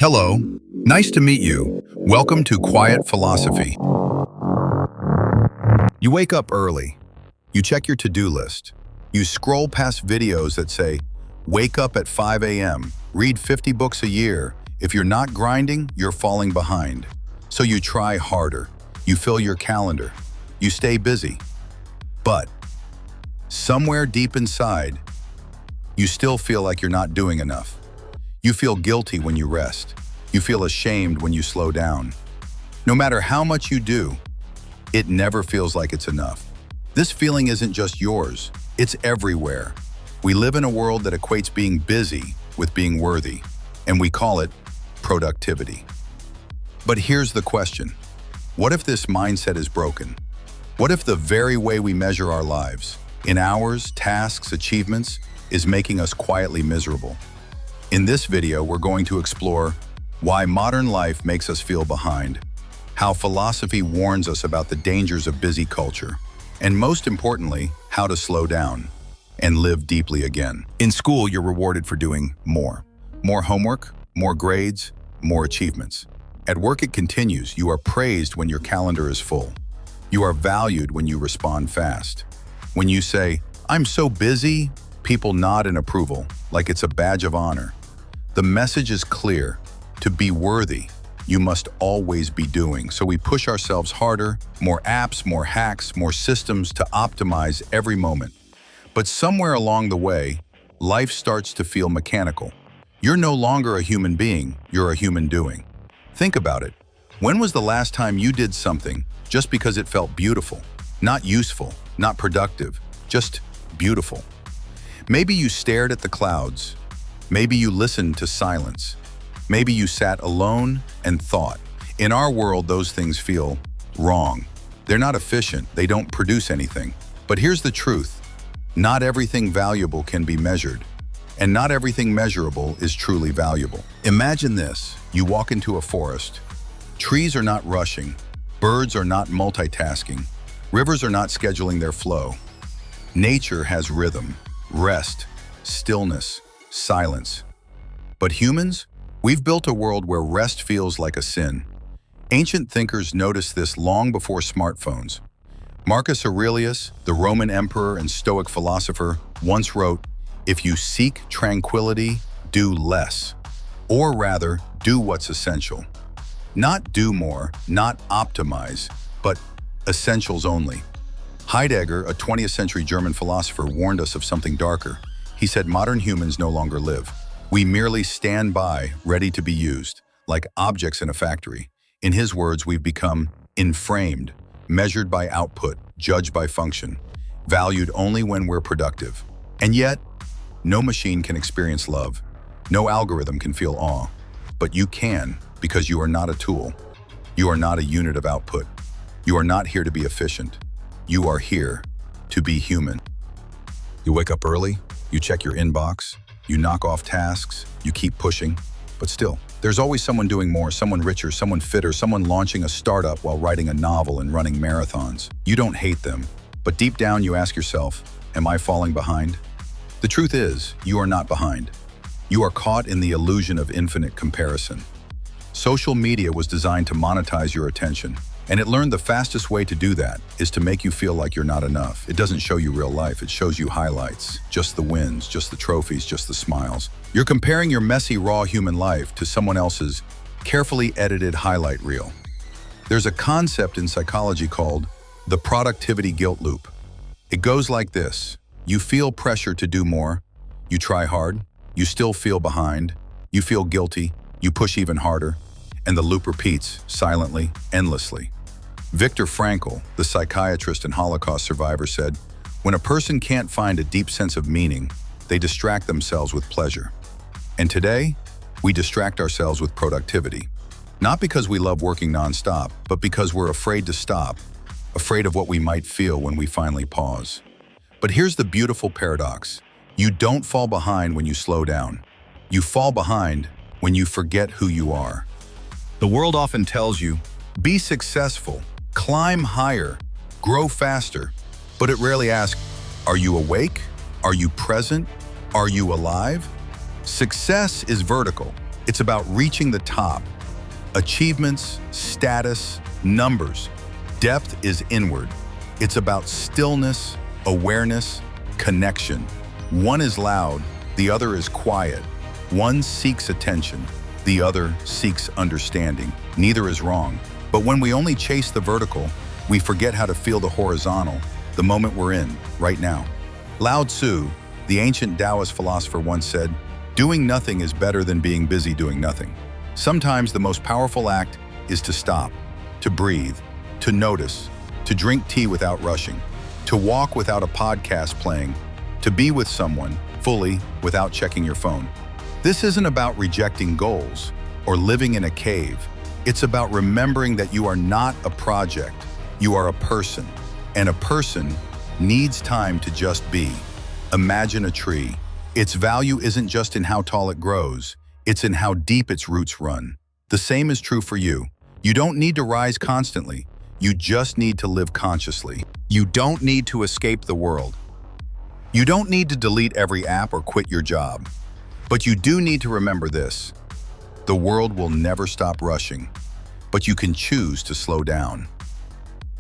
Hello, nice to meet you. Welcome to Quiet Philosophy. You wake up early. You check your to-do list. You scroll past videos that say, wake up at 5 a.m., read 50 books a year. If you're not grinding, you're falling behind. So you try harder. You fill your calendar. You stay busy. But somewhere deep inside, you still feel like you're not doing enough. You feel guilty when you rest. You feel ashamed when you slow down. No matter how much you do, it never feels like it's enough. This feeling isn't just yours, it's everywhere. We live in a world that equates being busy with being worthy, and we call it productivity. But here's the question. What if this mindset is broken? What if the very way we measure our lives, in hours, tasks, achievements, is making us quietly miserable? In this video, we're going to explore why modern life makes us feel behind, how philosophy warns us about the dangers of busy culture, and most importantly, how to slow down and live deeply again. In school, you're rewarded for doing more. More homework, more grades, more achievements. At work, it continues. You are praised when your calendar is full. You are valued when you respond fast. When you say, "I'm so busy," people nod in approval, like it's a badge of honor. The message is clear. To be worthy, you must always be doing. So we push ourselves harder, more apps, more hacks, more systems to optimize every moment. But somewhere along the way, life starts to feel mechanical. You're no longer a human being, you're a human doing. Think about it. When was the last time you did something just because it felt beautiful? Not useful, not productive, just beautiful. Maybe you stared at the clouds. Maybe you listened to silence. Maybe you sat alone and thought. In our world, those things feel wrong. They're not efficient, they don't produce anything. But here's the truth. Not everything valuable can be measured, and not everything measurable is truly valuable. Imagine this. You walk into a forest. Trees are not rushing. Birds are not multitasking. Rivers are not scheduling their flow. Nature has rhythm, rest, stillness, silence. But humans, we've built a world where rest feels like a sin. Ancient thinkers noticed this long before smartphones. Marcus Aurelius, the Roman emperor and Stoic philosopher, once wrote, "If you seek tranquility, do less. Or rather, do what's essential." Not do more, not optimize, but essentials only. Heidegger, a 20th century German philosopher, warned us of something darker. He said modern humans no longer live. We merely stand by, ready to be used, like objects in a factory. In his words, we've become inframed, measured by output, judged by function, valued only when we're productive. And yet, no machine can experience love. No algorithm can feel awe. But you can, because you are not a tool. You are not a unit of output. You are not here to be efficient. You are here to be human. You wake up early, you check your inbox, you knock off tasks, you keep pushing, but still, there's always someone doing more, someone richer, someone fitter, someone launching a startup while writing a novel and running marathons. You don't hate them, but deep down you ask yourself, am I falling behind? The truth is, you are not behind. You are caught in the illusion of infinite comparison. Social media was designed to monetize your attention, and it learned the fastest way to do that is to make you feel like you're not enough. It doesn't show you real life, it shows you highlights, just the wins, just the trophies, just the smiles. You're comparing your messy, raw human life to someone else's carefully edited highlight reel. There's a concept in psychology called the productivity guilt loop. It goes like this. You feel pressure to do more, you try hard, you still feel behind, you feel guilty, you push even harder, and the loop repeats silently, endlessly. Viktor Frankl, the psychiatrist and Holocaust survivor, said, "When a person can't find a deep sense of meaning, they distract themselves with pleasure." And today, we distract ourselves with productivity. Not because we love working nonstop, but because we're afraid to stop, afraid of what we might feel when we finally pause. But here's the beautiful paradox. You don't fall behind when you slow down. You fall behind when you forget who you are. The world often tells you, be successful, climb higher, grow faster, but it rarely asks, are you awake? Are you present? Are you alive? Success is vertical. It's about reaching the top. Achievements, status, numbers. Depth is inward. It's about stillness, awareness, connection. One is loud, the other is quiet. One seeks attention, the other seeks understanding. Neither is wrong. But when we only chase the vertical, we forget how to feel the horizontal, the moment we're in, right now. Lao Tzu, the ancient Taoist philosopher, once said, "Doing nothing is better than being busy doing nothing." Sometimes the most powerful act is to stop, to breathe, to notice, to drink tea without rushing, to walk without a podcast playing, to be with someone fully without checking your phone. This isn't about rejecting goals or living in a cave. It's about remembering that you are not a project, you are a person, and a person needs time to just be. Imagine a tree. Its value isn't just in how tall it grows, it's in how deep its roots run. The same is true for you. You don't need to rise constantly. You just need to live consciously. You don't need to escape the world. You don't need to delete every app or quit your job. But you do need to remember this. The world will never stop rushing, but you can choose to slow down.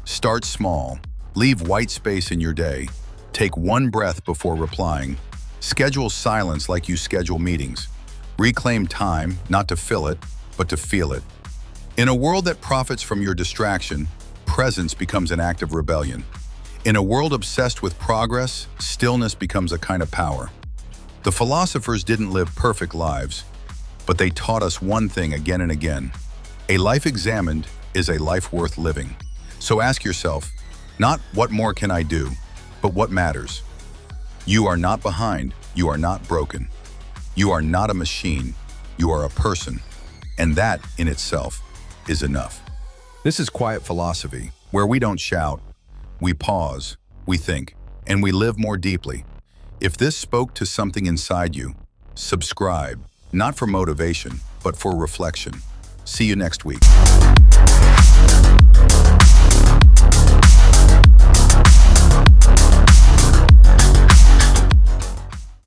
Start small. Leave white space in your day. Take one breath before replying. Schedule silence like you schedule meetings. Reclaim time, not to fill it, but to feel it. In a world that profits from your distraction, presence becomes an act of rebellion. In a world obsessed with progress, stillness becomes a kind of power. The philosophers didn't live perfect lives, but they taught us one thing again and again. A life examined is a life worth living. So ask yourself, not what more can I do, but what matters. You are not behind, you are not broken. You are not a machine, you are a person. And that, in itself, is enough. This is quiet philosophy, where we don't shout, we pause, we think, and we live more deeply. If this spoke to something inside you, subscribe, not for motivation, but for reflection. See you next week.